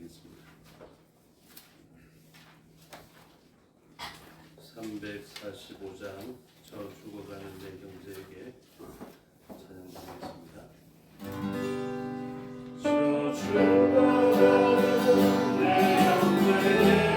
드리겠습니다. 345장 저 죽어가는 내 형제에게 찬양 드리겠습니다. 저 죽어가는 내 형제에게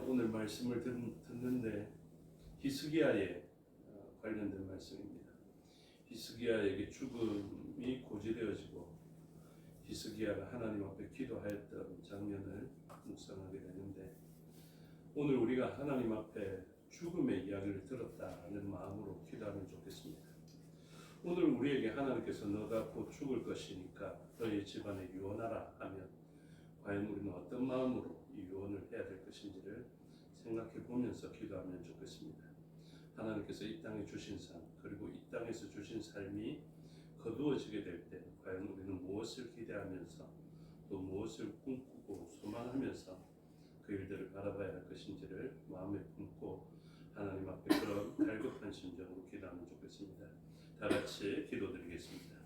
오늘 말씀을 듣는데 히스기야에 관련된 말씀입니다. 히스기야에게 죽음이 고지되어지고 히스기야가 하나님 앞에 기도하였던 장면을 묵상하게 되는데, 오늘 우리가 하나님 앞에 죽음의 이야기를 들었다는 마음으로 기도하면 좋겠습니다. 오늘 우리에게 하나님께서 너가 곧 죽을 것이니까 너희 집안에 유언하라 하면 과연 우리는 어떤 마음으로 이 유언을 해야 될 것인지를 생각해 보면서 기도하면 좋겠습니다. 하나님께서 이 땅에 주신 삶, 그리고 이 땅에서 주신 삶이 거두어지게 될 때 과연 우리는 무엇을 기대하면서 또 무엇을 꿈꾸고 소망하면서 그 일들을 바라봐야 할 것인지를 마음에 품고 하나님 앞에 그런 갈급한 심정으로 기도하면 좋겠습니다. 다 같이 기도드리겠습니다.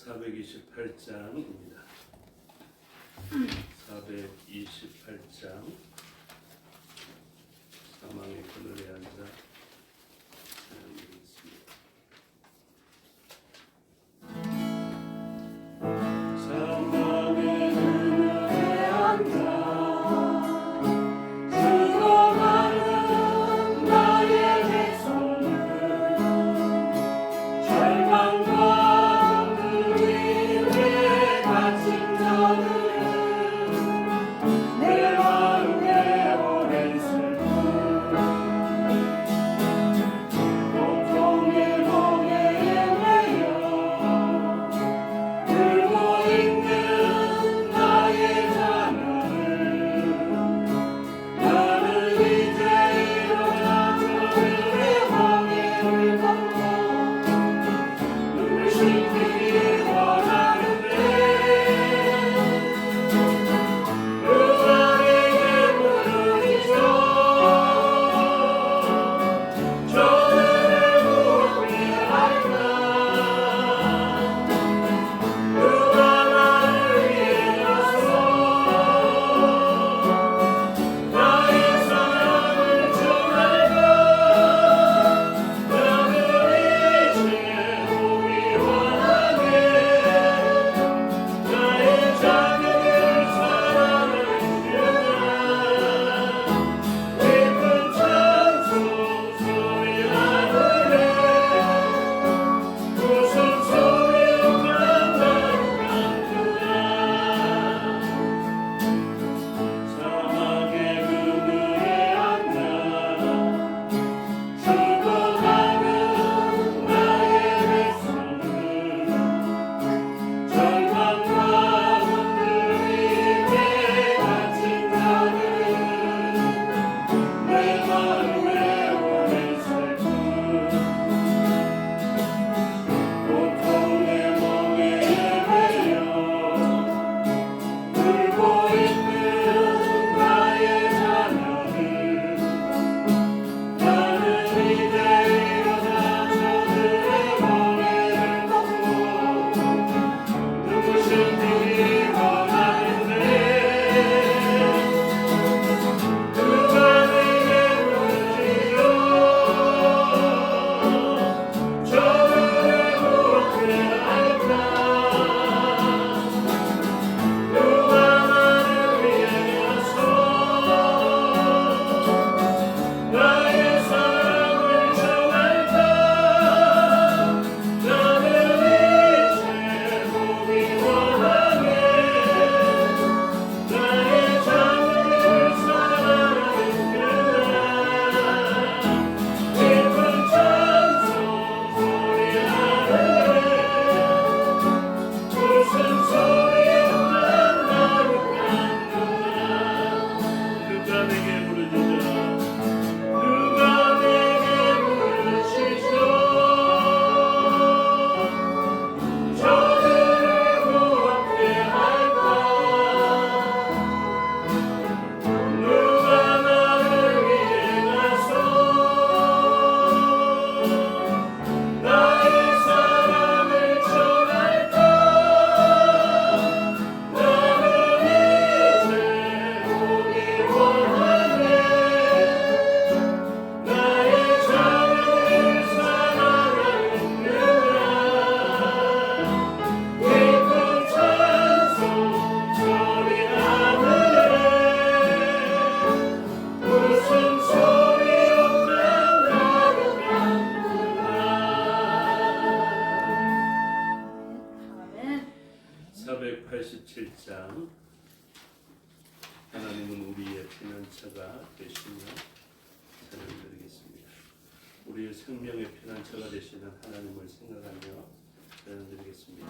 (428장입니다) 428장 사망의 그늘에 앉아 사용하겠습니다. 사망의 그늘에 앉아 죽어가는 나의 백성들 절망과 내 마음에 오랜 슬픔 47장 하나님은 우리의 피난처가 되시며 찬양드리겠습니다. 우리의 생명의 피난처가 되시는 하나님을 생각하며 찬양드리겠습니다.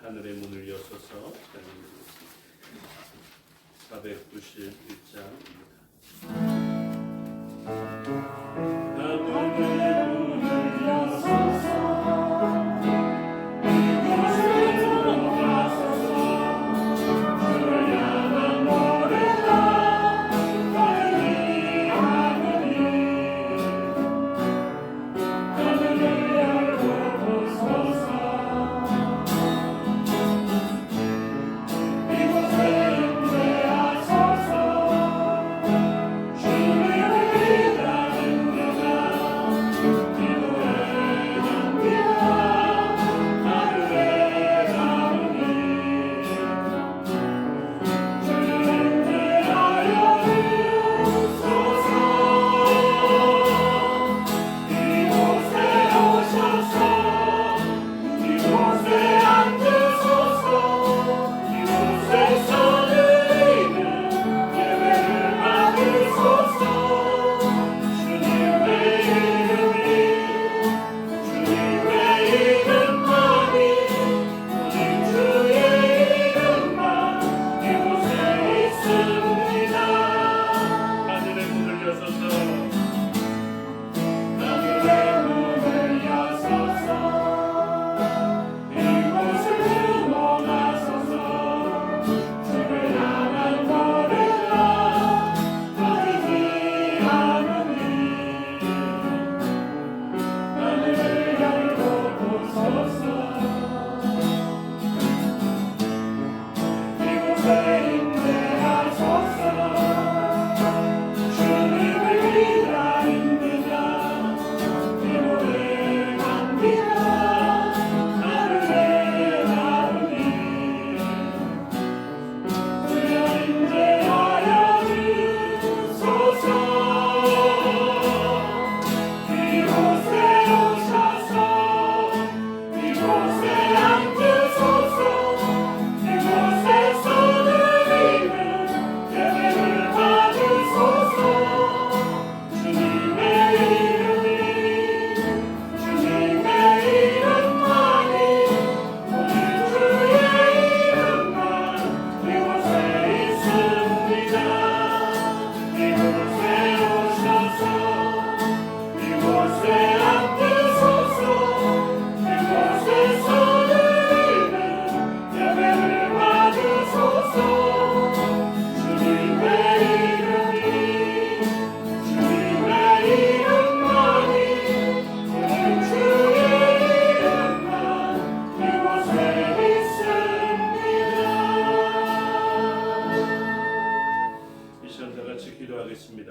하늘의 문을 여소서 찬양드리겠습니다. 491장입니다. 하늘의 문을 여소서 주님을 위하여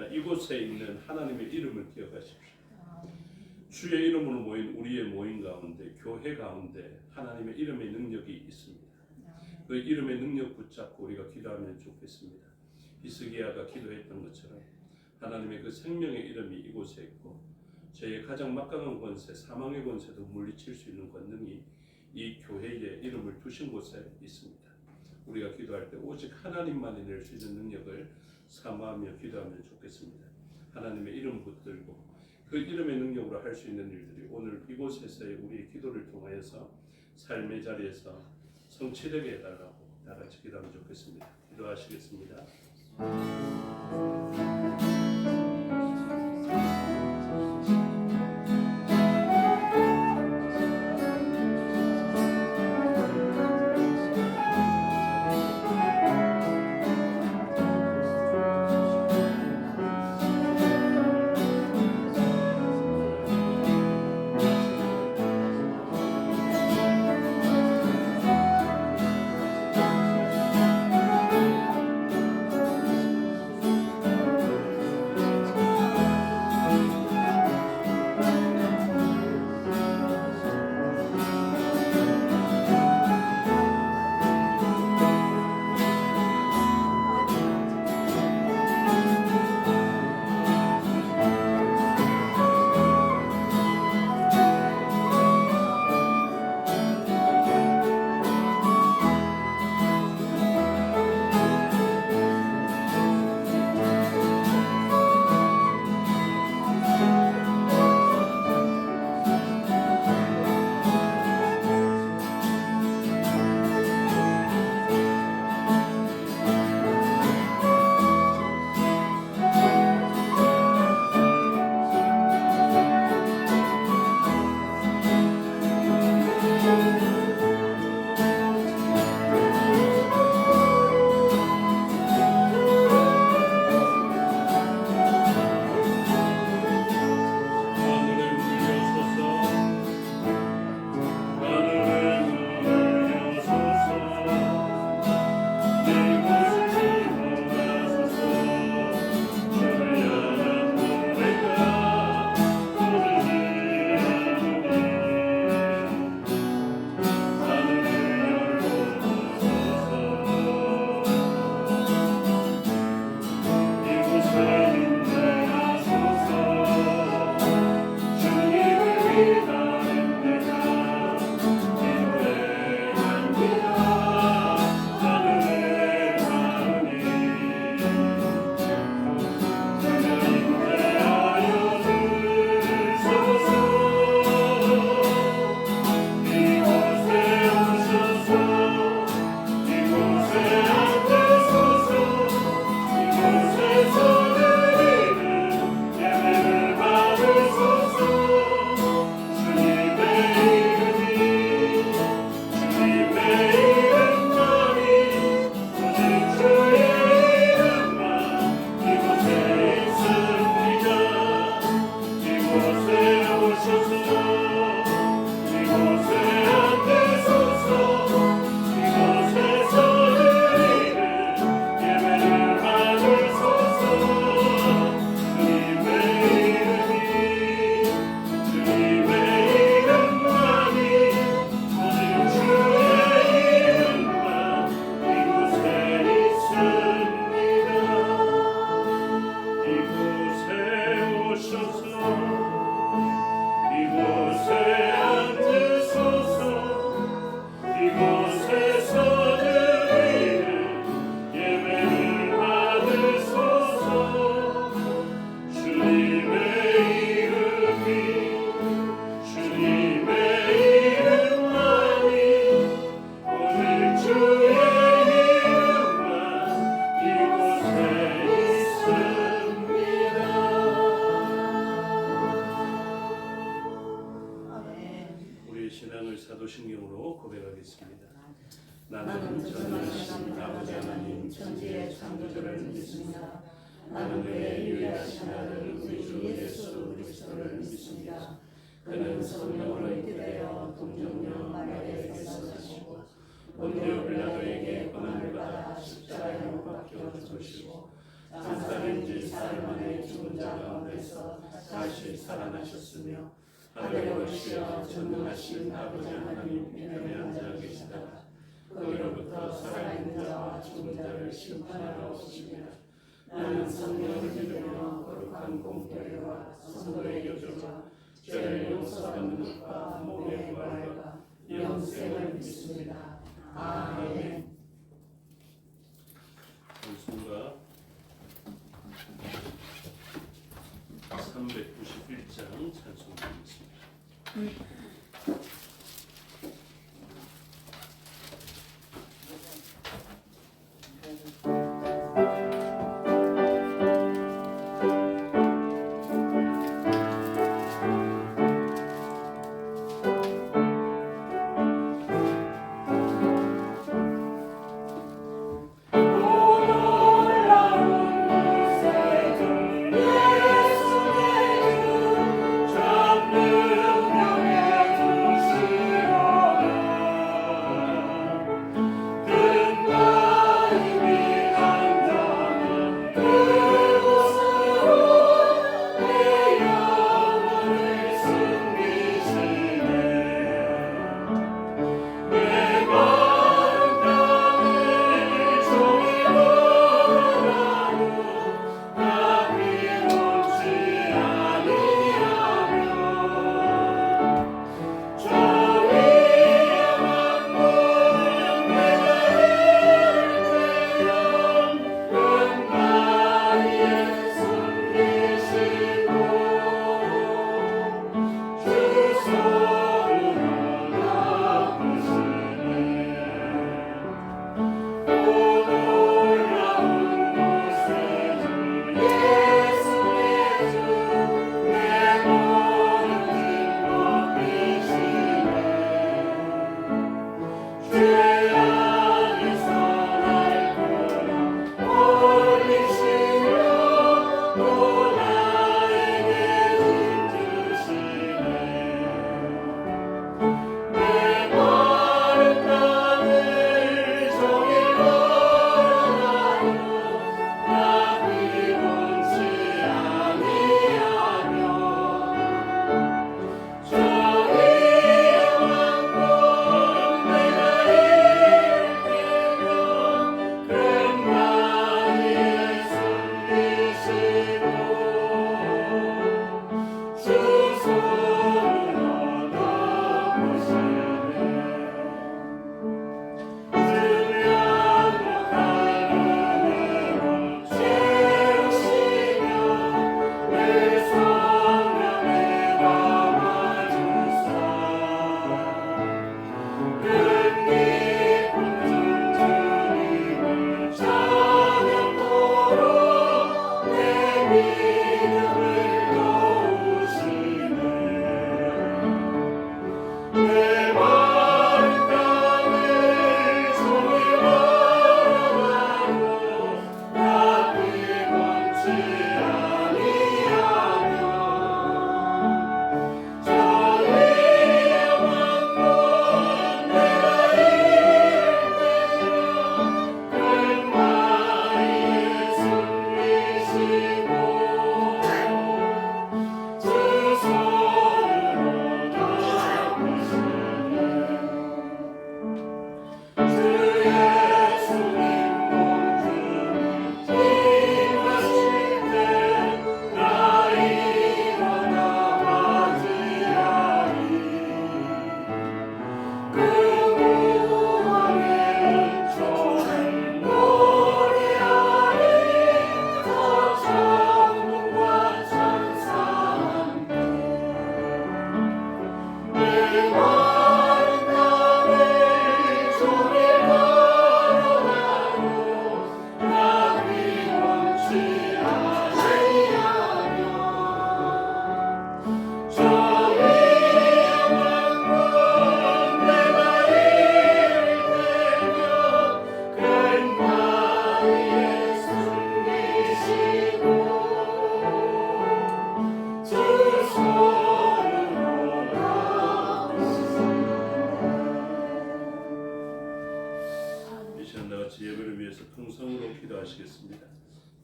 아니라 이곳에 있는 하나님의 이름을 기억하십시오. 주의 이름으로 모인 우리의 모임 가운데, 교회 가운데 하나님의 이름의 능력이 있습니다. 그 이름의 능력 붙잡고 우리가 기도하면 좋겠습니다. 히스기야가 기도했던 것처럼 하나님의 그 생명의 이름이 이곳에 있고 저희의 가장 막강한 권세, 사망의 권세도 물리칠 수 있는 권능이 이 교회에 이름을 두신 곳에 있습니다. 우리가 기도할 때 오직 하나님만이 낼 수 있는 능력을 사모하며 기도하면 좋겠습니다. 하나님의 이름 붙들고 그 이름의 능력으로 할 수 있는 일들이 오늘 이곳에서의 우리의 기도를 통하여서 삶의 자리에서 성취되게 해달라고 다 같이 기도하면 좋겠습니다. 기도하시겠습니다. 사도신경으로 고백하겠습니다. 나는 전능하신 아버지 하나님 천지의 창조주를 믿습니다. 나는 그의 유일하신 아들 우리 주 예수 그리스도를 믿습니다. 그는 성령으로 잉태되어 동정녀 마리아에게서 나시고 본디오 빌라도에게 고난을 받아 십자가에 못 박혀 죽으시고 나사렛인지 사흘 만에 죽은 자 가운데서 다시 살아나셨으며 하늘에 오시어 전능하신 아버지 하나님 우편에 앉아 계시다가 거기로부터 살아있는 자와 죽은 자를 심판하러 오시리라. 나는 성령을 믿으며 거룩한 공교회와 성도의 교제와 죄를 용서받는 것과 몸의 부활과 영생을 믿습니다. 아멘. 찬송가 391장 찬송드리겠습니다.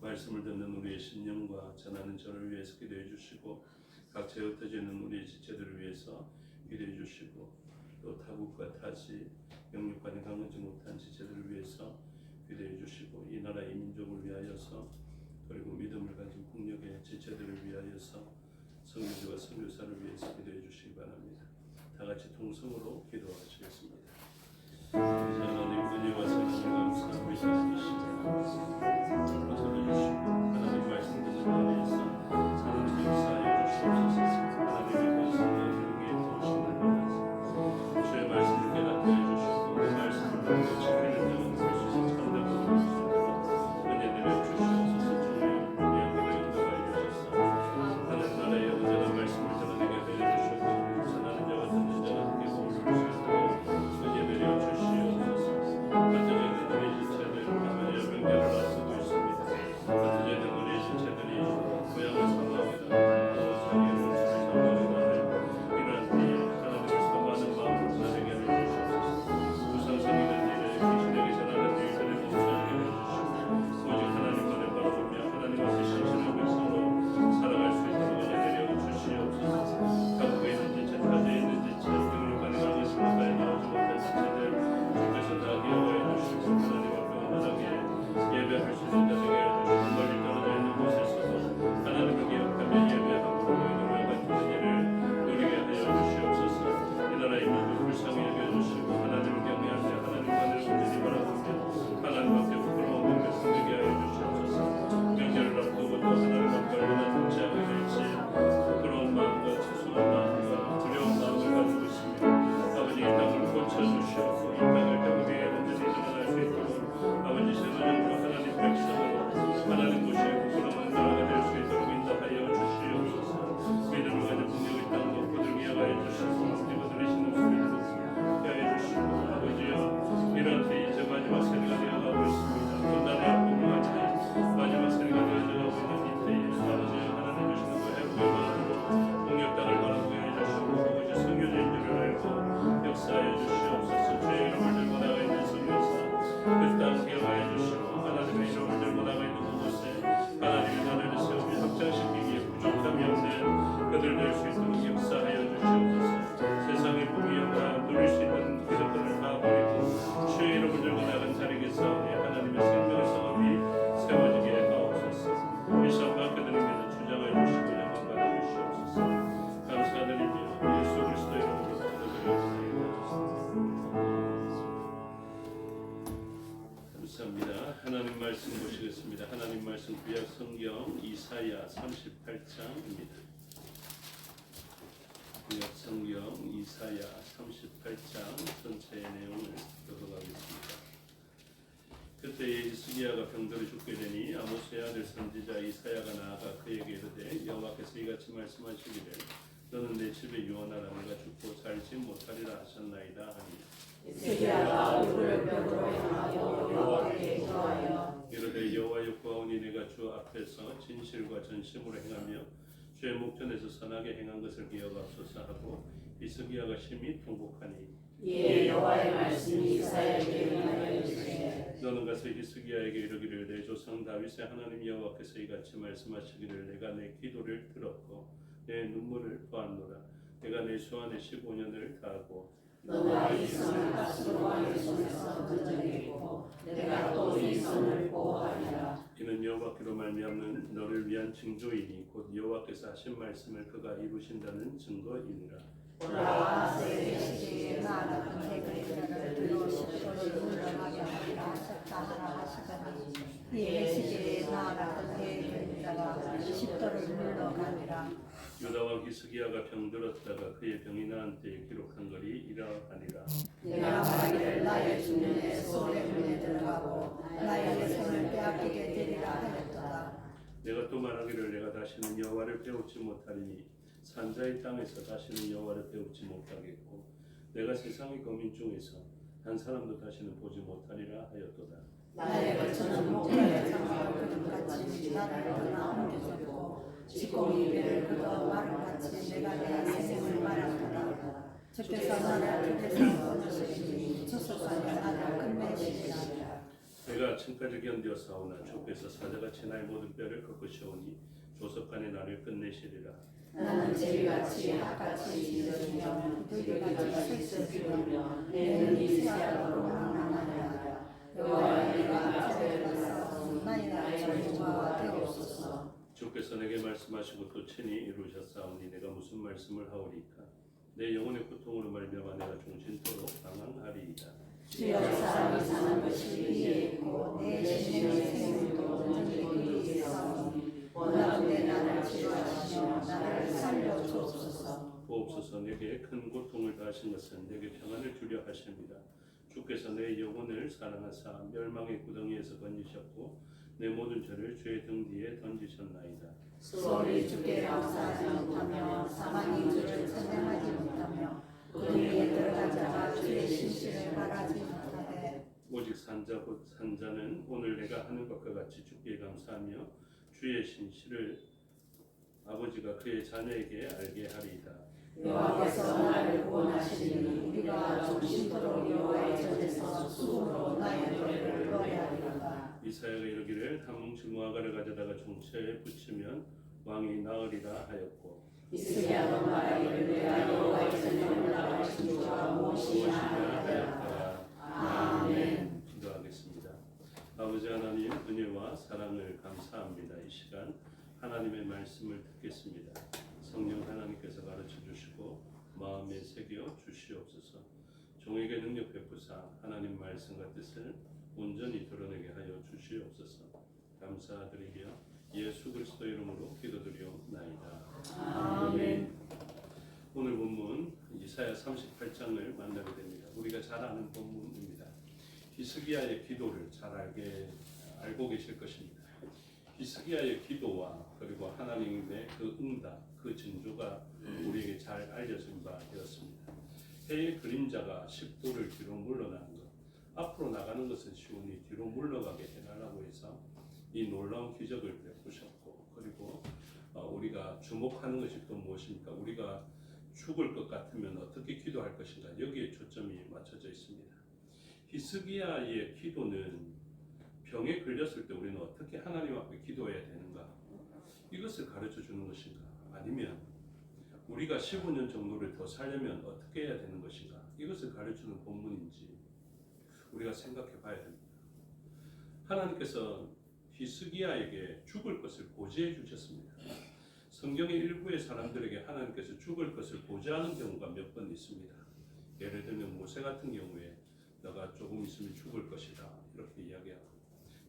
말씀을 듣는 우리의 심령과 전하는 저를 위해서 기도해 주시고 각처에 흩어져 있는 우리의 지체들을 위해서 기도해 주시고 또 타국과 타지 영육간에 강하지 못한 지체들을 위해서 기도해 주시고 이 나라 이 민족을 위하여서 그리고 믿음을 가진 국력의 지체들을 위하여서 선교주와 선교사를 위해서 기도해 주시기 바랍니다. 다 같이 통성으로 기도하시겠습니다. 하나님 은혜와 사랑을 감사합니다. 하나님 말씀 듣는 자리에서 하나님 역사하여 주시옵소서. 하나님의 말씀을 우리에게 도우시는 주의 말씀을 깨닫게 해주시고 그 말씀을 듣고 지키는 자는 볼수 있는 참된 것을 은혜 내려 주시옵소서. 주여 우리 영광을 인도하여 주셔서 하나님 나라의 온전한 말씀을 전하게 하여 주시고 전하는 자와 듣는 자가 함께 어울릴 수 있도록 은혜 내려 주시옵소서. 흩어져 있는 우리 지체들 하나님의 명령을 앞서고 있습니다. 흩어져 있는 우리 지체들이 고향을 사모합니다. 자기의 몸을 사모합니다. 이러한 때에 하나님을 사모하는 마음을 나에게 해주시옵소서. 우상성이는 일에 귀신에게 전하는 일들에 멈춰지게 해주시고 오직 하나님만을 바라보며 하나님 앞에 신실한 백성으로 살아갈 수 있도록 은혜 내려 주시옵소서. 한국에 있는 지체, 타지에 있는 지체, 영육간에 강하지 못하여 나오지 못한 지체들 주께서 다 기억하여 주시고 하나님 앞에 원활하게 예배할 수 있는 자들에게 해주시고 멀리 떨어져 있는 곳에서도 하나님을 기억하며 예배함으로 너희들과 같은 은혜를 누리게 하여 주시옵소서. 이 나라의 민족 불쌍히 여겨주시고 하나님을 경외하며 하나님만을 온전히 바라보며 하나님 앞에 부끄러움을 베풀게 하여 주시옵소서. 명절을 앞두고 또 하나님 앞에 얼마나 통치하게 될지 부끄러운 마음과 추수한 마음과 두려운 마음을 가지고 있습니다. 아버지 이 땅을 고쳐주시옵고 이 땅을 더욱에 온전히 일어날 수 있도록 아버지 신원으로 하나님 백성으로 하나님 모시의 부끄러운 나라가 될 수 있도록 인도하여 주시옵소서. 믿음을 가진 국력의 땅 높고 들게 하여 주시고 그리고 들리시는 소리를 듣게 하여 주시고 아버지여 이런 때에 이제 마지막 세대가 되어가고 있습니다. 또 나의 아픔을 같이 마지막 세대가 되어가고 있는 이 때에 아버지여 하나님 주시는 그 해로의 마음으로 국력 땅을 바라보게 해주시고 아버지 선교주인 줄을 알고 역사하여 주시옵소서. 주의 이름을 들고 나가 있는 선교사 그 땅 기억하여 주시고 하나님의 이름을 들고 나가 있는 그곳에 하나님의 나라를 세우며 확장시키기에 부족함이 없는 그들 될 수 있도록 역사하여 주시옵소서. 세상의 부귀영화 누릴 수 있는 기득권을 다 버리고 주의 이름을 들고 나간 자리에서 하나님의 생명의 성업이 세워지게 하옵소서. 이 시간 맡겨드립니다. 주장하여 주시고 영광 받아주시옵소서. 감사드리며 예수 그리스도의 이름으로 기도드렸습니다. 감사합니다. 하나님 말씀 보시겠습니다. 하나님 말씀 구약 성경 이사야 38장입니다. 구약 성경 이사야 38장 전체의 내용을 교독하겠습니다. 그때에 히스기야가 병들어 죽게 되니 아모스의 아들 선지자 이사야가 나아가 그에게 이르되 여호와께서 이같이 말씀하시기를 너는 내 집에 유언하라 내가 죽고 살지 못하리라 하셨나이다 하니 히스기야가 얼굴을 벽으로 향하여 여호와께 기도하여 이르되 여호와여 구하오니 내가 주 앞에서 진실과 전심으로 행하며 주의 목전에서 선하게 행한 것을 기억하소서 하고 히스기야가 심히 통곡하니 이에 여호와의 말씀이 이사야에게 임하여 이르시되 너는 가서 히스기야에게 이르기를 내 조상 다윗의 하나님 여호와께서 이같이 말씀하시기를 내가 내 기도를 들었고 내 눈물을 보았노라. 내가 내 수완의 15년을 다하고 너가 이 손을 가스로 왕의 손에서 던져내고 내가 또 이 손을 보호하리라. 이는 여호와께로 말미암는 너를 위한 징조이니 곧 여호와께서 하신 말씀을 그가 이루신다는 증거이니라. 보라 새 시기에 나라 그의 그들을 들어오시고 물러나게 하리라 하셨다 하라 하시더니 이에 시기에 나라 그의 자가 십도를 물러가니라. 유다 왕 히스기야가 병들었다가 그의 병이 나은 때에 기록한 글이 이러하니라. 내가 말하기를 나의 주년에 소의 문에 들어가고 나의 손을 빼앗기게 되리라 하였도다. 내가 또 말하기를 내가 다시는 여호와를 배우지 못하리니 산자의 땅에서 다시는 여호와를 배우지 못하겠고 내가 세상의 거민 중에서 한 사람도 다시는 보지 못하리라 하였도다. 나의 거처는 목자의 장막을 그릇같이 나를 떠나 옮겨졌고 지공이 배를 걷어 마름같이 내가 내 인생을 말았도다. 주께서 나를 그때서 끊으시니 주소서 나를 끝내시리라. 내가 지금까지 견디어 싸우나 주께서 사자같이 나의 모든 뼈를 꺾으시오니 조석간에 나를 끝내시리라. 나는 제비같이 핫같이 짖으며 두들기같이 섹스피우며 내 눈이 새하도록 낭랑하리라. 여호와여 내가 앞자리에 싸우니 나의 저주가 되옵소서. 주께서 내게 말씀하시고 또 친히 이루셨사오니 내가 무슨 말씀을 하오리까. 내 영혼의 고통으로 말미암아 내가 종신토록 방황하리이다. 주여 사람이 사는 것이 위에 있고 내 심령의 생물도 언제든지 위에 싸우니 원하건대 나를 치료하시며 나를 살려주옵소서. 보옵소서. 내게 큰 고통을 다하신 것은 내게 평안을 주려 하십니다. 주께서 내 영혼을 사랑하사 멸망의 구덩이에서 건지셨고 내 모든 죄를 주의 등 뒤에 던지셨나이다. 소리 주께 감사하지 못하며 사망이 주를 찬양하지 못하며 구덩이에 들어간 자가 주의 신실을 바라지 못하되 오직 산자 곧 산자는 오늘 내가 하는 것과 같이 주께 감사하며 주의 신실을 아버지가 그의 자녀에게 알게 하리이다. 여호와께서 나를 구원하시니 우리가 종신토록 여호와의 전에서 수금으로 나의 노래를 노래하리로다. 이사야가 이르기를 한 뭉치 무화과를 가져다가 종처에 붙이면 왕이 나으리라 하였고 이스야가 말하기를 내가 여호와의 전에 올라갈 징조가 무엇이냐 하였다. 아멘. 기도하겠습니다. 아버지 하나님 은혜와 사랑을 감사합니다. 이 시간 하나님의 말씀을 듣겠습니다. 성령 하나님께서 가르쳐 주시고 마음에 새겨 주시옵소서. 종에게 능력 베푸사 하나님 말씀과 뜻을 온전히 드러내게 하여 주시옵소서. 감사드리며 예수 그리스도 이름으로 기도드리옵나이다. 아멘. 오늘 본문 이사야 38장을 만나게 됩니다. 우리가 잘 아는 본문입니다. 히스기야의 기도를 잘 알고 계실 것입니다. 히스기야의 기도와 그리고 하나님의 그 응답, 그 징조가 우리에게 잘 알려진 바 되었습니다. 해의 그림자가 10도를 뒤로 물러나는 것, 앞으로 나가는 것은 쉬우니 뒤로 물러가게 해달라고 해서 이 놀라운 기적을 베푸셨고, 그리고 우리가 주목하는 것이 또 무엇입니까? 우리가 죽을 것 같으면 어떻게 기도할 것인가, 여기에 초점이 맞춰져 있습니다. 히스기야의 기도는 병에 걸렸을 때 우리는 어떻게 하나님 앞에 기도해야 되는가, 이것을 가르쳐 주는 것인가, 아니면 우리가 15년 정도를 더 살려면 어떻게 해야 되는 것인가, 이것을 가르치는 본문인지 우리가 생각해 봐야 됩니다. 하나님께서 히스기야에게 죽을 것을 고지해 주셨습니다. 성경의 일부의 사람들에게 하나님께서 죽을 것을 고지하는 경우가 몇 번 있습니다. 예를 들면 모세 같은 경우에 너가 조금 있으면 죽을 것이다 이렇게 이야기하고,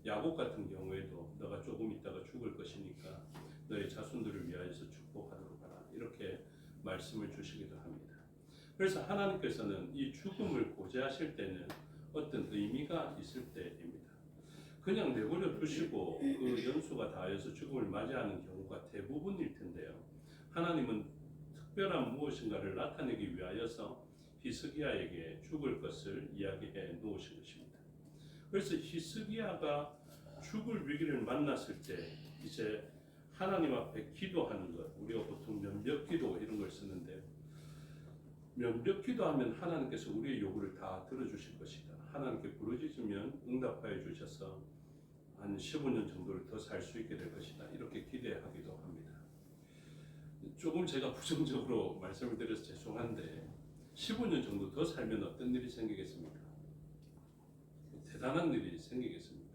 야곱 같은 경우에도 너가 조금 있다가 죽을 것이니까 너의 자손들을 위하여서 축복하도록 하라 이렇게 말씀을 주시기도 합니다. 그래서 하나님께서는 이 죽음을 고지하실 때는 어떤 의미가 있을 때입니다. 그냥 내버려 두시고 그 연수가 다하여서 죽음을 맞이하는 경우가 대부분일 텐데요. 하나님은 특별한 무엇인가를 나타내기 위하여서 히스기야에게 죽을 것을 이야기해 놓으신 것입니다. 그래서 히스기야가 죽을 위기를 만났을 때 이제 하나님 앞에 기도하는 것, 우리가 보통 면벽기도 이런 걸 쓰는데, 면벽기도하면 하나님께서 우리의 요구를 다 들어주실 것이다. 하나님께 부르짖으면 응답하여 주셔서 한 15년 정도를 더 살 수 있게 될 것이다. 이렇게 기대하기도 합니다. 조금 제가 부정적으로 말씀을 드려서 죄송한데 15년 정도 더 살면 어떤 일이 생기겠습니까? 대단한 일이 생기겠습니다.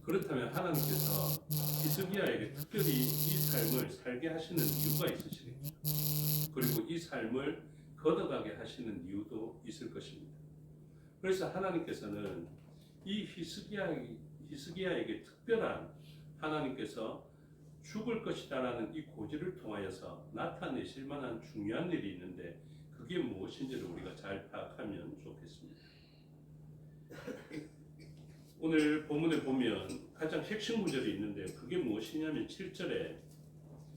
그렇다면 하나님께서 히스기야에게 특별히 이 삶을 살게 하시는 이유가 있으시겠죠. 그리고 이 삶을 걷어가게 하시는 이유도 있을 것입니다. 그래서 하나님께서는 이 히스기야에게 특별한, 하나님께서 죽을 것이다라는 이 고지를 통하여서 나타내실 만한 중요한 일이 있는데, 그게 무엇인지를 우리가 잘 파악하면 좋겠습니다. 오늘 본문에 보면 가장 핵심 구절이 있는데, 그게 무엇이냐면 7절에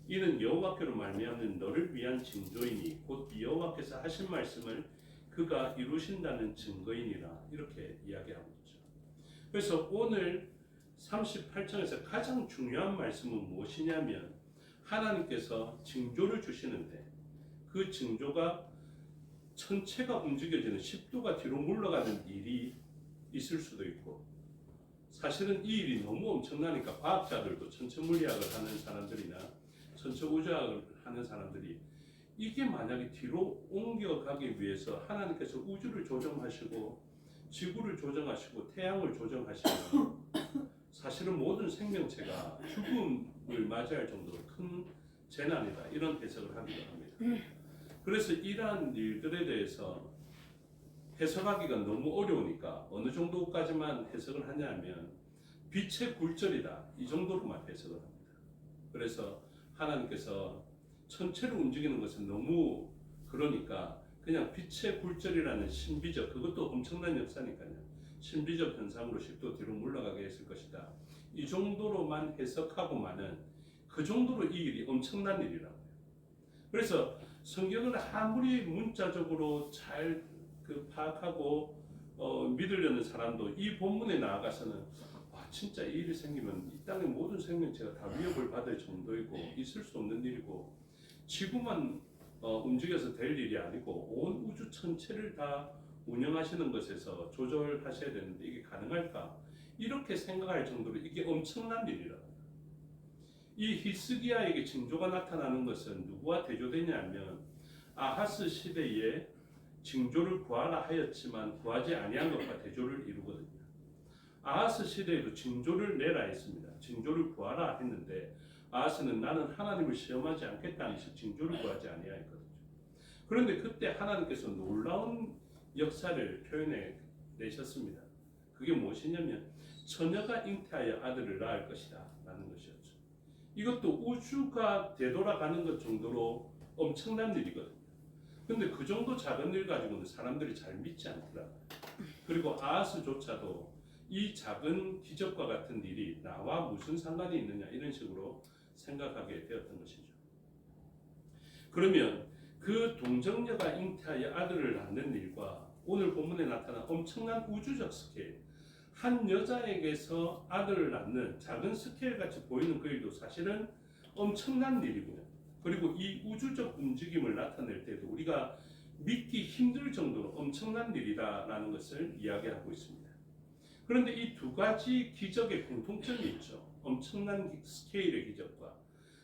이는 여호와께로 말미암는 너를 위한 징조이니 곧 여호와께서 하신 말씀을 그가 이루신다는 증거이니라, 이렇게 이야기하고 있죠. 그래서 오늘 38장에서 가장 중요한 말씀은 무엇이냐면, 하나님께서 징조를 주시는데 그 징조가 천체가 움직여지는 10도가 뒤로 물러가는 일이 있을 수도 있고, 사실은 이 일이 너무 엄청나니까 과학자들도 천체물리학을 하는 사람들이나 천체우주학을 하는 사람들이 이게 만약에 뒤로 옮겨가기 위해서 하나님께서 우주를 조정하시고 지구를 조정하시고 태양을 조정하시면 사실은 모든 생명체가 죽음을 맞이할 정도로 큰 재난이다, 이런 해석을 하기도 합니다. 그래서 이러한 일들에 대해서 해석하기가 너무 어려우니까 어느 정도까지만 해석을 하냐면 빛의 굴절이다, 이 정도로만 해석을 합니다. 그래서 하나님께서 천체를 움직이는 것은 너무 그러니까 그냥 빛의 굴절이라는 신비적, 그것도 엄청난 역사니까요, 신비적 현상으로 10도 뒤로 물러가게 했을 것이다, 이 정도로만 해석하고만은 그 정도로 이 일이 엄청난 일이라고요. 그래서 성경을 아무리 문자적으로 잘 파악하고 믿으려는 사람도 이 본문에 나아가서는 와, 진짜 이 일이 생기면 이 땅의 모든 생명체가 다 위협을 받을 정도이고 있을 수 없는 일이고 지구만 움직여서 될 일이 아니고 온 우주 전체를 다 운영하시는 것에서 조절하셔야 되는데 이게 가능할까? 이렇게 생각할 정도로 이게 엄청난 일이라고요. 이 히스기야에게 징조가 나타나는 것은 누구와 대조되냐면 아하스 시대에 징조를 구하라 하였지만 구하지 아니한 것과 대조를 이루거든요. 아하스 시대에도 징조를 내라 했습니다. 징조를 구하라 했는데 아하스는 나는 하나님을 시험하지 않겠다는 식 징조를 구하지 아니하였거든요. 그런데 그때 하나님께서 놀라운 역사를 표현해 내셨습니다. 그게 무엇이냐면 처녀가 잉태하여 아들을 낳을 것이다 라는 것이었죠. 이것도 우주가 되돌아가는 것 정도로 엄청난 일이거든요. 근데 그 정도 작은 일 가지고는 사람들이 잘 믿지 않더라고요. 그리고 아하스조차도 이 작은 기적과 같은 일이 나와 무슨 상관이 있느냐 이런 식으로 생각하게 되었던 것이죠. 그러면 그 동정녀가 잉태하여 아들을 낳는 일과 오늘 본문에 나타난 엄청난 우주적 스케일, 한 여자에게서 아들을 낳는 작은 스케일 같이 보이는 그 일도 사실은 엄청난 일이고요. 그리고 이 우주적 움직임을 나타낼 때도 우리가 믿기 힘들 정도로 엄청난 일이다라는 것을 이야기하고 있습니다. 그런데 이 두 가지 기적의 공통점이 있죠. 엄청난 스케일의 기적과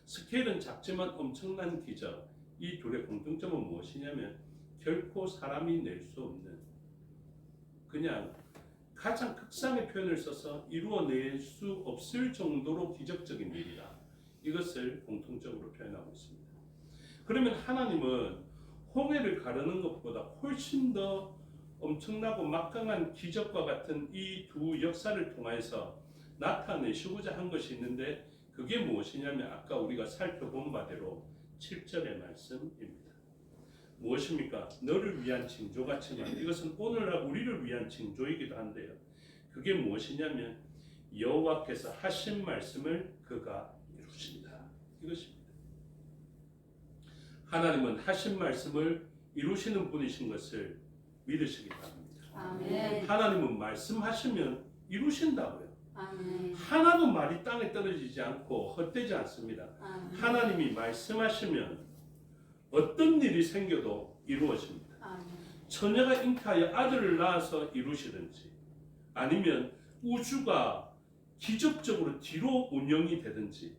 스케일은 작지만 엄청난 기적, 이 둘의 공통점은 무엇이냐면 결코 사람이 낼 수 없는, 그냥 가장 극상의 표현을 써서 이루어낼 수 없을 정도로 기적적인 일이다, 이것을 공통적으로 표현하고 있습니다. 그러면 하나님은 홍해를 가르는 것보다 훨씬 더 엄청나고 막강한 기적과 같은 이 두 역사를 통해서 나타내시고자 한 것이 있는데 그게 무엇이냐면 아까 우리가 살펴본 바대로 7절의 말씀입니다. 무엇입니까? 너를 위한 징조같지만 이것은 오늘날 우리를 위한 징조이기도 한데요. 그게 무엇이냐면 여호와께서 하신 말씀을 그가 이루신다, 이것입니다. 하나님은 하신 말씀을 이루시는 분이신 것을 믿으시기 바랍니다. 아멘. 하나님은 말씀하시면 이루신다고요. 아멘. 하나도 말이 땅에 떨어지지 않고 헛되지 않습니다. 아멘. 하나님이 말씀하시면 어떤 일이 생겨도 이루어집니다. 아멘. 처녀가 잉태하여 아들을 낳아서 이루시든지 아니면 우주가 기적적으로 뒤로 운영이 되든지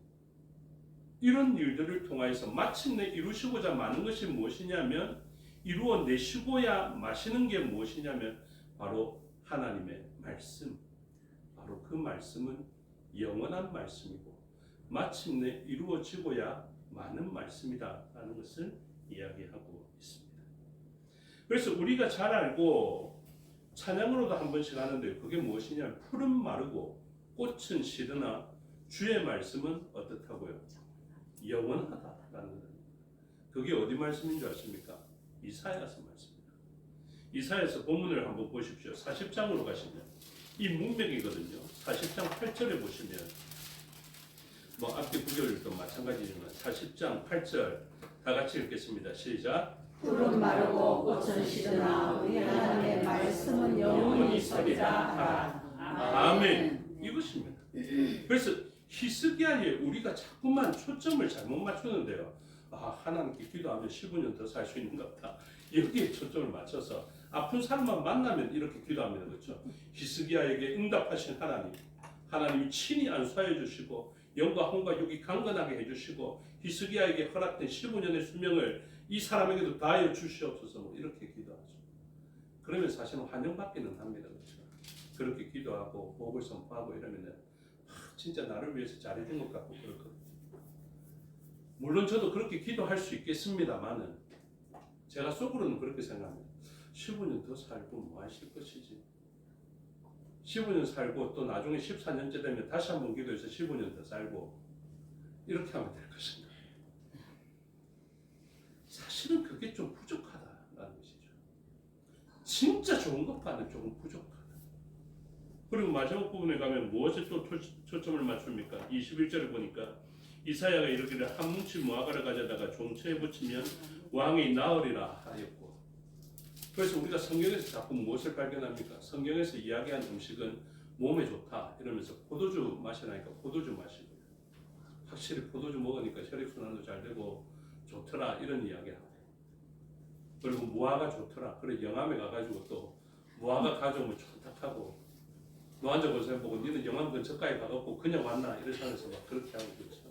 이런 일들을 통해서 마침내 이루시고자 많은 것이 무엇이냐면 이루어내시고야 마시는 게 무엇이냐면 바로 하나님의 말씀, 바로 그 말씀은 영원한 말씀이고 마침내 이루어지고야 많은 말씀이다 라는 것을 이야기하고 있습니다. 그래서 우리가 잘 알고 찬양으로도 한 번씩 하는데 그게 무엇이냐면 풀은 마르고 꽃은 시드나 주의 말씀은 어떻다고요? 영원하다라는 겁니다. 그게 어디 말씀인 줄 아십니까? 이사야서 말씀입니다. 이사야서 본문을 한번 보십시오. 40장으로 가시면 이 문맥이거든요. 40장 8절에 보시면 뭐 앞뒤 구절도 마찬가지지만 40장 8절 다 같이 읽겠습니다. 시작. 푸른 마르고 꽃은 시드나 우리 하나님의 말씀은 영원히 서리라 하라. 아멘. 이것입니다. 그래서 히스기야에 우리가 자꾸만 초점을 잘못 맞추는데요. 아, 하나님께 기도하면 15년 더 살 수 있는 것 같다. 여기에 초점을 맞춰서 아픈 사람만 만나면 이렇게 기도합니다. 그렇죠? 히스기야에게 응답하신 하나님이 친히 안수하여 주시고 영과 혼과 육이 강건하게 해주시고 히스기야에게 허락된 15년의 수명을 이 사람에게도 다하여 주시옵소서. 뭐 이렇게 기도하죠. 그러면 사실은 환영받기는 합니다. 그렇죠? 그렇게 기도하고 복을 선포하고 이러면은 진짜 나를 위해서 잘해준 것 같고 그렇거든요. 물론 저도 그렇게 기도할 수 있겠습니다만은 제가 속으로는 그렇게 생각합니다. 15년 더 살고 뭐 하실 것이지. 15년 살고 또 나중에 14년째 되면 다시 한번 기도해서 15년 더 살고 이렇게 하면 될 것인가. 사실은 그게 좀 부족하다라는 것이죠. 진짜 좋은 것과는 조금 부족하다. 그리고 마지막 부분에 가면 무엇에 또 초점을 맞춥니까? 21절을 보니까 이사야가 이르기를 한 뭉치 무화과를 가져다가 종처에 붙이면 왕이 나으리라 하였고. 그래서 우리가 성경에서 자꾸 무엇을 발견합니까? 성경에서 이야기한 음식은 몸에 좋다 이러면서 포도주 마시라니까 포도주 마시고요. 확실히 포도주 먹으니까 혈액순환도 잘 되고 좋더라 이런 이야기하고. 그리고 무화과 좋더라. 그래 영암에 가가지고 또 무화과 가져오면 좋다하고 노한자 권사님 보고 니는 영암 근처까지 가갖고 그냥 왔나 이러면서 막 그렇게 하고 그렇죠.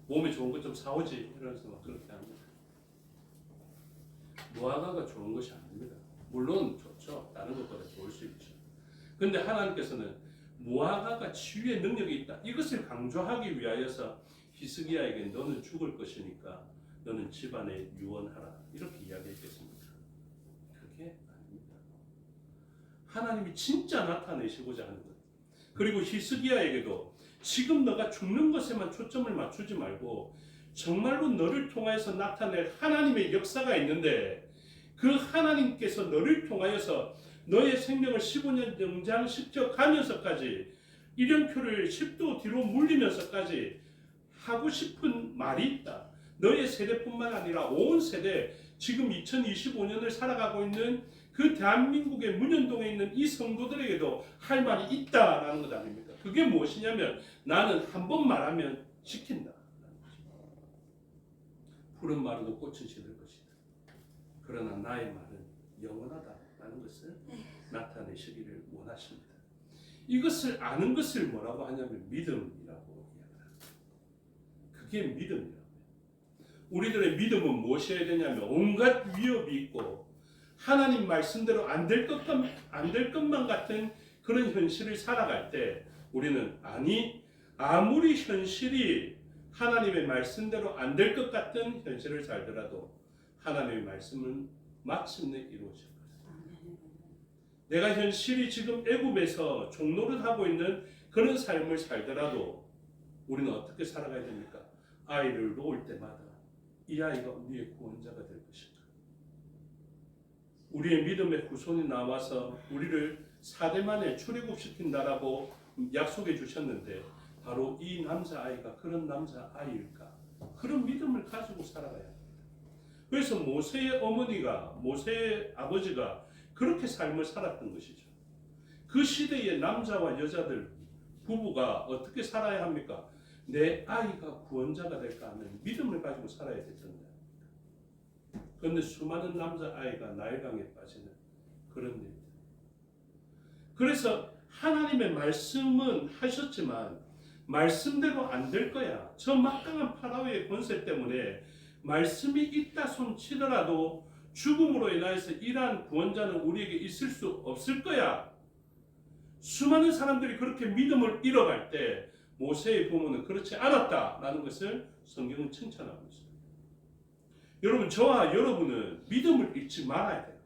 몸에 좋은 것 좀 사오지 이러면서 막 그렇게 합니다. 무화과가 좋은 것이 아닙니다. 물론 좋죠. 다른 것보다 좋을 수 있죠. 근데 하나님께서는 무화과가 치유의 능력이 있다. 이것을 강조하기 위하여서 히스기야에게 너는 죽을 것이니까 너는 집안에 유언하라. 이렇게 이야기했겠습니까? 그게 아닙니다. 하나님이 진짜 나타내시고자 하는 것. 그리고 히스기야에게도 지금 너가 죽는 것에만 초점을 맞추지 말고 정말로 너를 통하여서 나타낼 하나님의 역사가 있는데 그 하나님께서 너를 통하여서 너의 생명을 15년 연장시켜 가면서까지 이름표를 10도 뒤로 물리면서까지 하고 싶은 말이 있다. 너의 세대뿐만 아니라 온 세대 지금 2025년을 살아가고 있는 그 대한민국의 문현동에 있는 이 성도들에게도 할 말이 있다라는 것 아닙니까? 그게 무엇이냐면 나는 한 번 말하면 지킨다. 푸른 마루도 꽃은 시들 것이다. 그러나 나의 말은 영원하다라는 것을 나타내시기를 원하십니다. 이것을 아는 것을 뭐라고 하냐면 믿음이라고 이야기합니다. 그게 믿음이라고요. 우리들의 믿음은 무엇이어야 되냐면 온갖 위협이 있고 하나님 말씀대로 안 될 것만 같은 그런 현실을 살아갈 때 우리는 아무리 현실이 하나님의 말씀대로 안 될 것 같은 현실을 살더라도 하나님의 말씀은 마침내 이루어질 것이다. 내가 현실이 지금 애굽에서 종노릇 하고 있는 그런 삶을 살더라도 우리는 어떻게 살아가야 됩니까? 아이를 놓을 때마다 이 아이가 우리의 구원자가 될 것인가. 우리의 믿음의 후손이 나와서 우리를 4대 만에 출애굽시킨다라고 약속해 주셨는데 바로 이 남자아이가 그런 남자아이일까? 그런 믿음을 가지고 살아가야 합니다. 그래서 모세의 어머니가 모세의 아버지가 그렇게 삶을 살았던 것이죠. 그 시대의 남자와 여자들 부부가 어떻게 살아야 합니까? 내 아이가 구원자가 될까 하는 믿음을 가지고 살아야 됐던 거예요. 그런데 수많은 남자아이가 나일강에 빠지는 그런 일. 그래서 하나님의 말씀은 하셨지만 말씀대로 안 될 거야. 저 막강한 파라오의 권세 때문에 말씀이 있다 손치더라도 죽음으로 인하여서 이러한 구원자는 우리에게 있을 수 없을 거야. 수많은 사람들이 그렇게 믿음을 잃어갈 때 모세의 부모는 그렇지 않았다라는 것을 성경은 칭찬하고 있습니다. 여러분, 저와 여러분은 믿음을 잃지 말아야 돼요.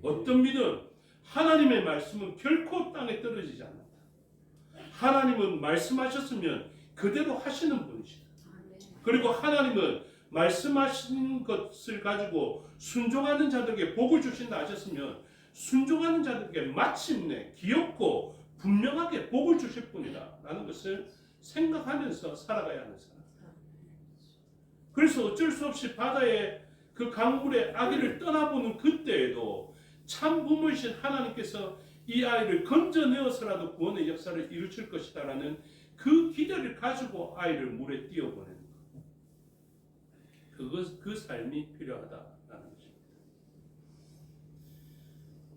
어떤 믿음? 하나님의 말씀은 결코 땅에 떨어지지 않는다. 하나님은 말씀하셨으면 그대로 하시는 분이시다. 그리고 하나님은 말씀하신 것을 가지고 순종하는 자들에게 복을 주신다 하셨으면 순종하는 자들에게 마침내 귀엽고 분명하게 복을 주실 분이다 라는 것을 생각하면서 살아가야 하는 사람. 그래서 어쩔 수 없이 바다의 그 강물의 아기를 떠나보는 그때에도 참 부모이신 하나님께서 이 아이를 건져내어서라도 구원의 역사를 이루실 것이다 라는 그 기대를 가지고 아이를 물에 띄워보내는 것. 그 삶이 필요하다라는 것입니다.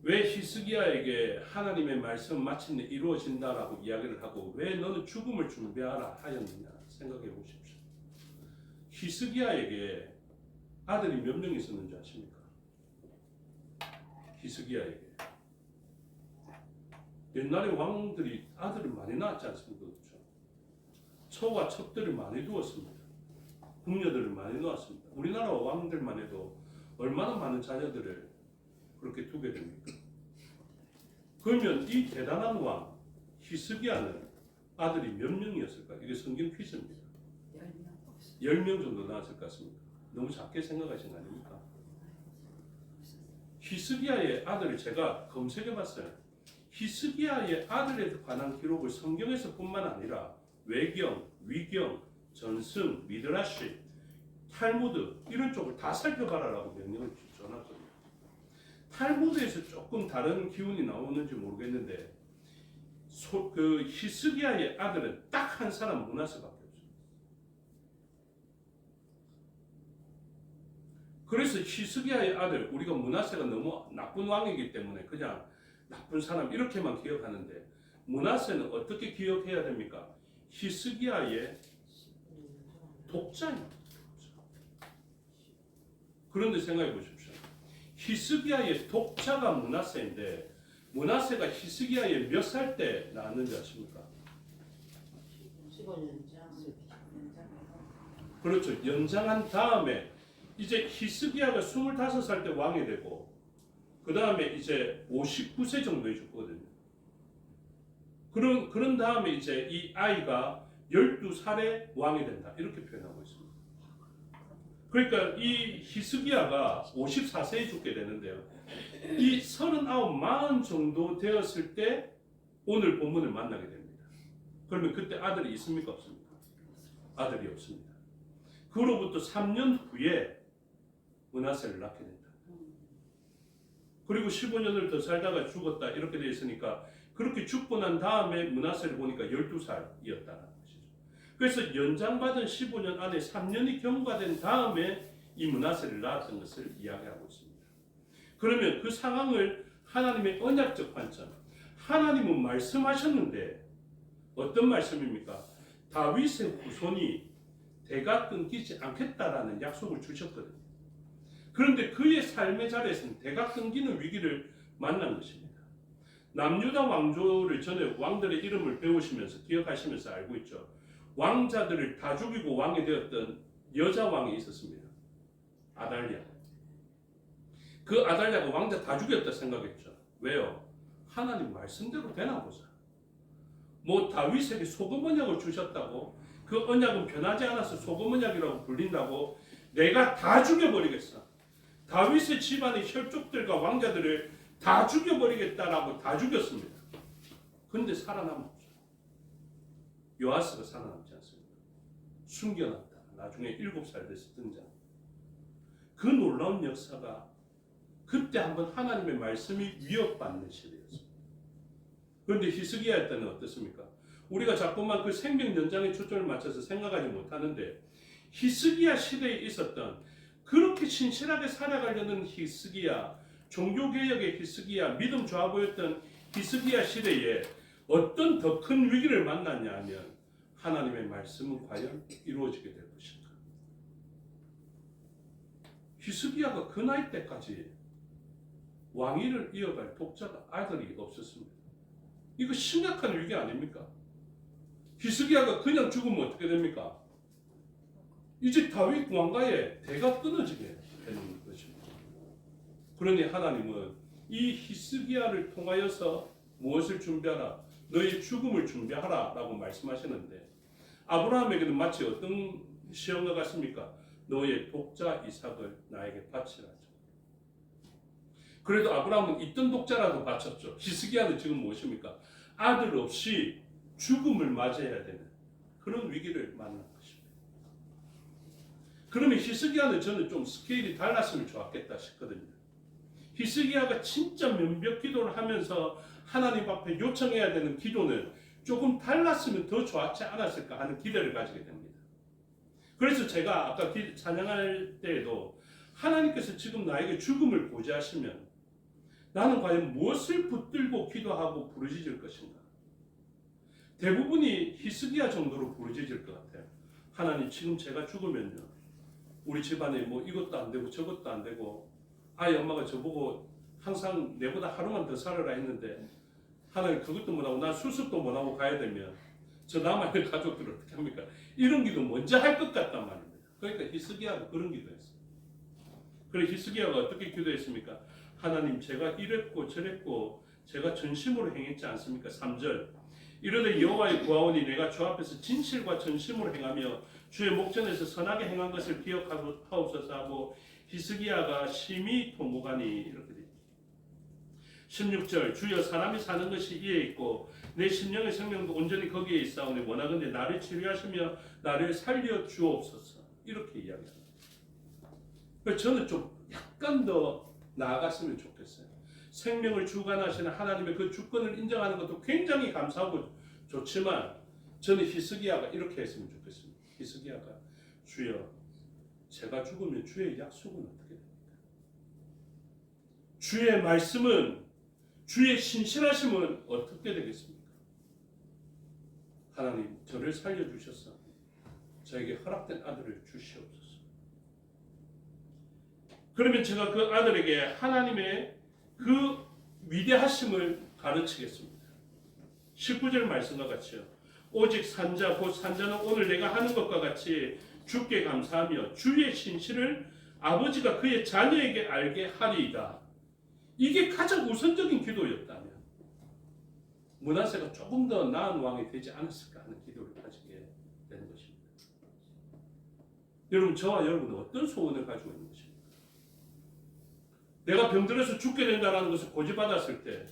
왜 히스기야에게 하나님의 말씀 마침내 이루어진다라고 이야기를 하고 왜 너는 죽음을 준비하라 하였느냐 생각해 보십시오. 히스기야에게 아들이 몇 명 있었는지 아십니까? 히스기야에게 옛날에 왕들이 아들을 많이 낳았지 않습니까? 그렇죠? 처와 첩들을 많이 두었습니다. 궁녀들을 많이 놓았습니다. 우리나라 왕들만 해도 얼마나 많은 자녀들을 그렇게 두게 됩니까? 그러면 이 대단한 왕 히스기야는 아들이 몇 명이었을까? 이게 성경 퀴즈입니다. 10명 정도 낳았을 것 같습니다. 너무 작게 생각하신 거 아닙니까? 히스기야의 아들을 제가 검색해 봤어요. 히스기야의 아들에 관한 기록을 성경에서뿐만 아니라 외경, 위경, 전승, 미드라시, 탈무드 이런 쪽을 다 살펴봐라라고 명령을 줘놨거든요. 탈무드에서 조금 다른 기운이 나오는지 모르겠는데 그 히스기야의 아들은 딱 한 사람 므낫세밖에 없어요. 그래서 히스기야의 아들 우리가 므낫세가 너무 나쁜 왕이기 때문에 그냥 나쁜 사람 이렇게만 기억하는데 므낫세는 어떻게 기억해야 됩니까? 히스기야의 독자입니다. 그런데 생각해 보십시오. 히스기야의 독자가 므낫세인데 므낫세가 히스기야의 몇 살 때 낳았는지 아십니까? 15년 그렇죠. 연장한 다음에 이제 히스기야가 25살 때 왕이 되고 그 다음에 이제 59세 정도에 죽거든요. 그런 다음에 이제 이 아이가 12살에 왕이 된다 이렇게 표현하고 있습니다. 그러니까 이 히스기야가 54세에 죽게 되는데요. 이 39, 40 정도 되었을 때 오늘 본문을 만나게 됩니다. 그러면 그때 아들이 있습니까? 없습니까? 아들이 없습니다. 그로부터 3년 후에 므낫세를 낳게 된다. 그리고 15년을 더 살다가 죽었다 이렇게 되어 있으니까 그렇게 죽고 난 다음에 므낫세를 보니까 12살이었다는 것이죠. 그래서 연장받은 15년 안에 3년이 경과된 다음에 이 므낫세를 낳았던 것을 이야기하고 있습니다. 그러면 그 상황을 하나님의 언약적 관점, 하나님은 말씀하셨는데 어떤 말씀입니까? 다윗의 후손이 대가 끊기지 않겠다라는 약속을 주셨거든요. 그런데 그의 삶의 자리에서는 대가 끊기는 위기를 만난 것입니다. 남유다 왕조를 전에 왕들의 이름을 배우시면서 기억하시면서 알고 있죠. 왕자들을 다 죽이고 왕이 되었던 여자 왕이 있었습니다. 아달랴. 그 아달랴가 왕자 다 죽였다 생각했죠. 왜요? 하나님 말씀대로 되나 보자. 뭐 다윗에게 소금 언약을 주셨다고 그 언약은 변하지 않아서 소금 언약이라고 불린다고 내가 다 죽여버리겠어. 다윗의 집안의 혈족들과 왕자들을 다 죽여버리겠다라고 다 죽였습니다. 그런데 살아남았죠. 요아스가 살아남지 않습니다. 숨겨놨다. 나중에 7살 돼서 등장. 그 놀라운 역사가 그때 한번 하나님의 말씀이 위협받는 시대였습니다. 그런데 히스기야 때는 어떻습니까? 우리가 자꾸만 그 생명 연장에 초점을 맞춰서 생각하지 못하는데 히스기야 시대에 있었던 그렇게 신실하게 살아가려는 히스기야, 종교개혁의 히스기야, 믿음 좋아 보였던 히스기야 시대에 어떤 더 큰 위기를 만났냐 하면 하나님의 말씀은 과연 이루어지게 될 것인가? 히스기야가 그 나이 때까지 왕위를 이어갈 독자가 아들이 없었습니다. 이거 심각한 위기 아닙니까? 히스기야가 그냥 죽으면 어떻게 됩니까? 이제 다윗 왕가의 대가 끊어지게 되는 것입니다. 그러니 하나님은 이 히스기야를 통하여서 무엇을 준비하라? 너의 죽음을 준비하라 라고 말씀하시는데 아브라함에게는 마치 어떤 시험과 같습니까? 너의 독자 이삭을 나에게 바치라. 그래도 아브라함은 있던 독자라도 바쳤죠. 히스기야는 지금 무엇입니까? 아들 없이 죽음을 맞이해야 되는 그런 위기를 만난 것입니다. 그러면 히스기야는 저는 좀 스케일이 달랐으면 좋았겠다 싶거든요. 히스기야가 진짜 면벽 기도를 하면서 하나님 앞에 요청해야 되는 기도는 조금 달랐으면 더 좋았지 않았을까 하는 기대를 가지게 됩니다. 그래서 제가 아까 찬양할 때에도 하나님께서 지금 나에게 죽음을 고지하시면 나는 과연 무엇을 붙들고 기도하고 부르짖을 것인가? 대부분이 히스기야 정도로 부르짖을 것 같아요. 하나님, 지금 제가 죽으면요, 우리 집안에 뭐 이것도 안 되고 저것도 안 되고, 아이 엄마가 저보고 항상 내보다 하루만 더 살아라 했는데 하나님 그것도 못하고 난 수습도 못하고 가야 되면 저 남아있는 가족들 어떻게 합니까? 이런 기도 먼저 할 것 같단 말입니다. 그러니까 히스기야가 그런 기도했어요. 그래 히스기야가 어떻게 기도했습니까? 하나님, 제가 이랬고 저랬고 제가 전심으로 행했지 않습니까? 3절, 이르되 여호와의 구하오니 내가 주 앞에서 진실과 전심으로 행하며 주의 목전에서 선하게 행한 것을 기억하옵소서 하고 히스기야가 심히 통곡하니 이렇게 됩니다. 16절, 주여 사람이 사는 것이 이에 있고 내 심령의 생명도 온전히 거기에 있사오니 원하건대 나를 치료하시며 나를 살려 주옵소서, 이렇게 이야기합니다. 그래서 저는 좀 약간 더 나아갔으면 좋겠어요. 생명을 주관하시는 하나님의 그 주권을 인정하는 것도 굉장히 감사하고 좋지만 저는 히스기야가 이렇게 했으면 좋겠습니다. 히스기야가, 주여 제가 죽으면 주의 약속은 어떻게 됩니까? 주의 말씀은, 주의 신실하심은 어떻게 되겠습니까? 하나님, 저를 살려주셔서 저에게 허락된 아들을 주시옵소서. 그러면 제가 그 아들에게 하나님의 그 위대하심을 가르치겠습니다. 19절 말씀과 같이요. 오직 산자 곧 산자는 오늘 내가 하는 것과 같이 주께 감사하며 주의 신실을 아버지가 그의 자녀에게 알게 하리이다. 이게 가장 우선적인 기도였다면 므낫세가 조금 더 나은 왕이 되지 않았을까 하는 기도를 가지게 되는 것입니다. 여러분, 저와 여러분은 어떤 소원을 가지고 있는 것입니까? 내가 병들어서 죽게 된다는 것을 고지받았을 때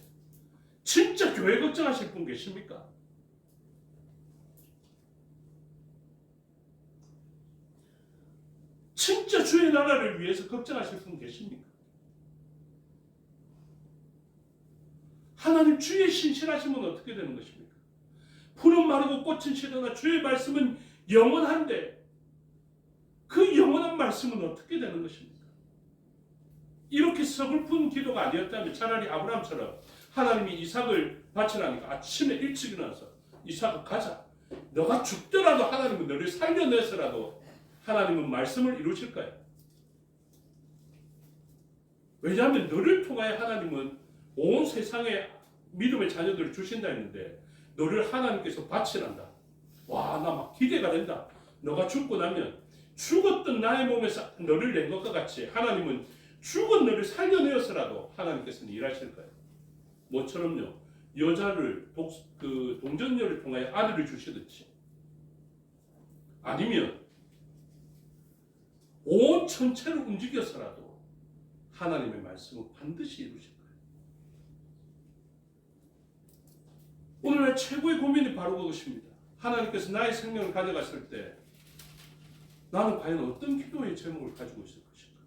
진짜 교회 걱정하실 분 계십니까? 진짜 주의 나라를 위해서 걱정하실 분 계십니까? 하나님, 주의 신실하심은 어떻게 되는 것입니까? 푸른 마르고 꽃은 시드나 주의 말씀은 영원한데 그 영원한 말씀은 어떻게 되는 것입니까? 이렇게 서글픈 기도가 아니었다면 차라리 아브라함처럼 하나님이 이삭을 바치라니까 아침에 일찍 일어나서 이삭아 가자. 너가 죽더라도 하나님은 너를 살려내서라도 하나님은 말씀을 이루실까요? 왜냐하면 너를 통하여 하나님은 온 세상에 믿음의 자녀들을 주신다 했는데 너를 하나님께서 바치란다. 와, 나 막 기대가 된다. 너가 죽고 나면 죽었던 나의 몸에서 너를 낸 것과 같이 하나님은 죽은 너를 살려내어서라도 하나님께서는 일하실 거예요. 뭐처럼요, 여자를 동정녀를 통하여 아들을 주시듯이, 아니면 온 천체를 움직여서라도 하나님의 말씀은 반드시 이루실 거예요. 오늘날 최고의 고민이 바로 그것입니다. 하나님께서 나의 생명을 가져갔을 때 나는 과연 어떤 기도의 제목을 가지고 있을 것인가?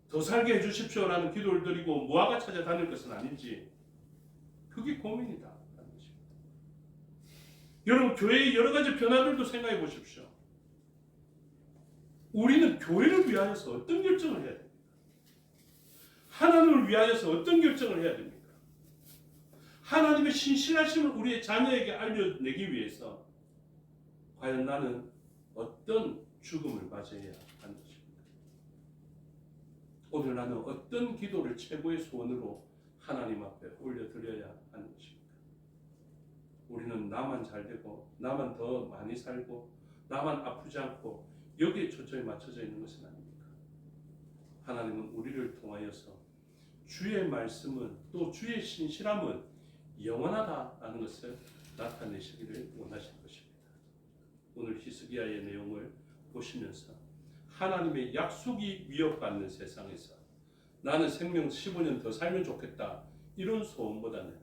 더 살게 해주십시오 라는 기도를 드리고 무화과 찾아다닐 것은 아닌지, 그게 고민이다 라는 것입니다. 여러분, 교회의 여러 가지 변화들도 생각해 보십시오. 우리는 교회를 위하여서 어떤 결정을 해야 됩니까? 하나님을 위하여서 어떤 결정을 해야 됩니까? 하나님의 신실하심을 우리의 자녀에게 알려내기 위해서 과연 나는 어떤 죽음을 맞이해야 하는 것입니까? 오늘 나는 어떤 기도를 최고의 소원으로 하나님 앞에 올려드려야 하는 것입니까? 우리는 나만 잘 되고 나만 더 많이 살고 나만 아프지 않고 여기에 초점이 맞춰져 있는 것은 아닙니까? 하나님은 우리를 통하여서 주의 말씀은, 또 주의 신실함은 영원하다라는 것을 나타내시기를 원하실 것입니다. 오늘 히스기야의 내용을 보시면서 하나님의 약속이 위협받는 세상에서 나는 생명 15년 더 살면 좋겠다, 이런 소원보다는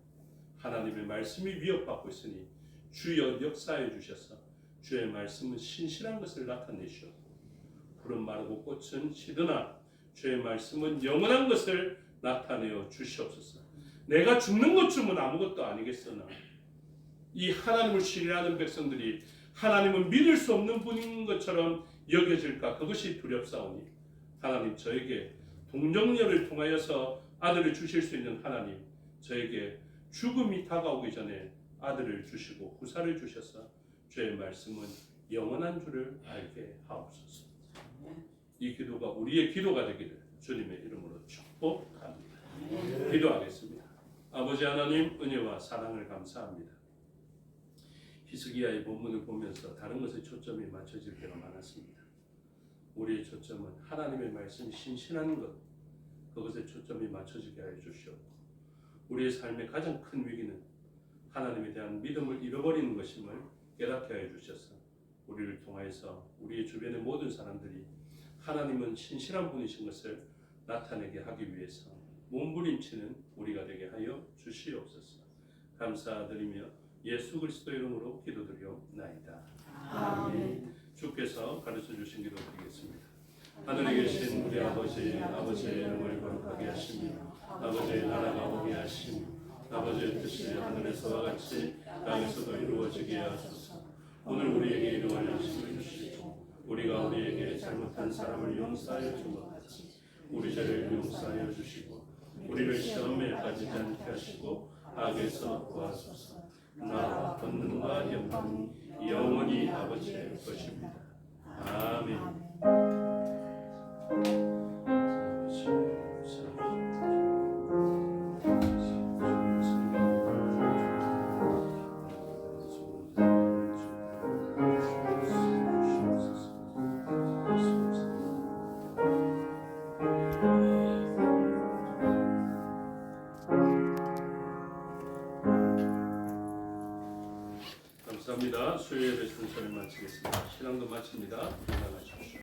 하나님의 말씀이 위협받고 있으니 주여 역사해 주셔서 주의 말씀은 신실한 것을 나타내시었고 푸른 마르고 꽃은 시드나 주의 말씀은 영원한 것을 나타내어 주시옵소서. 내가 죽는 것쯤은 아무것도 아니겠으나 이 하나님을 신뢰하는 백성들이 하나님은 믿을 수 없는 분인 것처럼 여겨질까, 그것이 두렵사오니 하나님, 저에게 동정녀를 통하여서 아들을 주실 수 있는 하나님, 저에게 죽음이 다가오기 전에 아들을 주시고 후사를 주셔서 주의 말씀은 영원한 줄을 알게 하옵소서. 이 기도가 우리의 기도가 되기를 주님의 이름으로 축복합니다. 기도하겠습니다. 아버지 하나님, 은혜와 사랑을 감사합니다. 히스기야의 본문을 보면서 다른 것에 초점이 맞춰질 때가 많았습니다. 우리의 초점은 하나님의 말씀이 신실한 것, 그것에 초점이 맞춰지게 하여 주시옵고, 우리의 삶의 가장 큰 위기는 하나님에 대한 믿음을 잃어버리는 것임을 깨닫게 하여 주셔서 우리를 통하여서 우리의 주변의 모든 사람들이 하나님은 신실한 분이신 것을 나타내게 하기 위해서 몸부림치는 우리가 되게 하여 주시옵소서. 감사드리며 예수 그리스도 이름으로 기도드리옵나이다. 아멘. 주께서 가르쳐 주신 기도 드리겠습니다. 하늘에 계신 우리 아버지의 이름을 거룩하게 하시며 아버지의 나라가 오게 하시며 아버지의 뜻이 하늘에서와 같이 땅에서도 이루어지게 하소서. 오늘 우리에게 일용할 양식을 주시고 우리가 우리에게 잘못한 사람을 용서하여 준 것 같이 우리 죄를 용서하여 주시고 우리를 시험에 빠지지 않게 하시고 악에서 구하소서. 나라와 권능과 영광이 영원히 아버지의 것입니다. 아멘. 감사합니다. 수요예배 순서를 마치겠습니다. 신앙도 마칩니다. 건강하십시오.